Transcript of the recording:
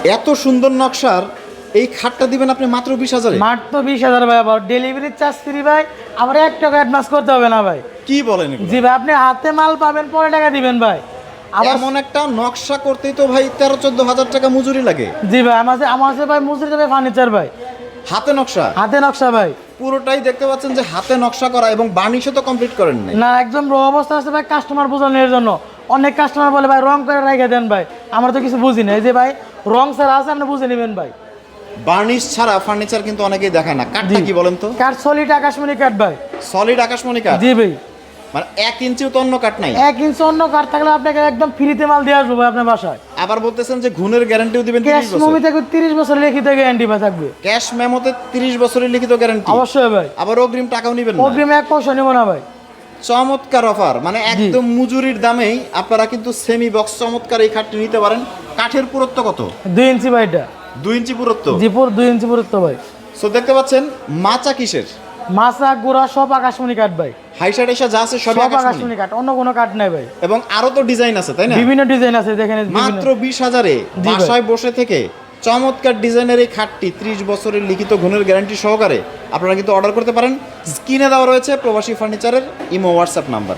এত সুন্দর নকশার এই খাটটা দিবেন আপনি মাত্র 20,000-এ? মাত্র 20,000 ভাই। আবার ডেলিভারি চার্জ ফ্রি ভাই, আবার 1 টাকা অ্যাডভান্স করতে হবে না ভাই। কি বলেন এগুলো? জি ভাই, আপনি হাতে মাল পাবেন, পরে টাকা দিবেন ভাই। আবার এমন একটা নকশা করতেই তো ভাই 13-14 হাজার টাকা মজুরি লাগে। জি ভাই, আমার ভাই মজুরি দেবে ফার্নিচার ভাই, হাতে নকশা হাতে নকশা ভাই। পুরোটাই দেখতে পাচ্ছেন যে হাতে নকশা করা, এবং বার্নিশও তো কমপ্লিট করেন নাই। না, একদম র অবস্থা আছে ভাই, কাস্টমার বোঝানোর জন্য। অনেক কাস্টমার বলে ভাই রং করে রেখে দেন ভাই, আমরা তো কিছু বুঝি না। এই যে ভাই রং ছাড়া আছে, আপনি বুঝে নেবেন ভাই। বার্নিশ ছাড়া ফার্নিচার কিন্তু অনেকেই দেখায় না। কাঠটা কি বলেন তো? কাঠ সলিড আকাশমণি কাঠ ভাই। সলিড আকাশমণি কাঠ? জি ভাই। মানে 1 ইঞ্চিও তো অন্য কাঠ নাই? 1 ইঞ্চি অন্য কাঠ থাকলে আপনাকে একদম ফ্রিতে মাল দিয়ে আসবো ভাই আপনার বাসায়। আবার বলতেছেন যে ঘুণের গ্যারান্টিও দিবেন ক্যাশ 30 বছর? মুভি থেকে 30 বছর লিখিত গ্যারান্টি ভাই থাকবে। ক্যাশ মেমোতে 30 বছরের লিখিত গ্যারান্টি? অবশ্যই ভাই। আবার অগ্রিম টাকাও নেবেন না? অগ্রিম 1 পয়সা নিব না ভাই। চমৎকার অফার, মানে একদম মজুরির দামেই আপনারা কিন্তু সেমি বক্স চমৎকার এই খাটটি নিতে পারেন। কাঠের পুরুত্ব কত? 2 ইঞ্চি ভাই এটা। 2 ইঞ্চি পুরুত্ব? জি, 2 ইঞ্চি পুরুত্ব ভাই। সো দেখতে পাচ্ছেন মাচা কিসের? মাছা গুড়া সব আকাশমণি কাঠ ভাই। হাইসা টাইসা যা আছে সবই সব আকাশমণি? আকাশমণি কাঠ, অন্য কোনো কাঠ নাই ভাই। এবং আরো তো ডিজাইন আছে তাই না? বিভিন্ন ডিজাইন আছে দেখেন। মাত্র 20,000-এ জি ভাই। বাসায় বসে থেকে চমৎকার ডিজাইনের এই খাটটি 30 বছরের লিখিত গুণের গ্যারান্টি সহকারে আপনারা কিন্তু অর্ডার করতে পারেন। স্ক্রিনে দেওয়া রয়েছে প্রবাসী ফার্নিচারের ইমো হোয়াটসঅ্যাপ নাম্বার।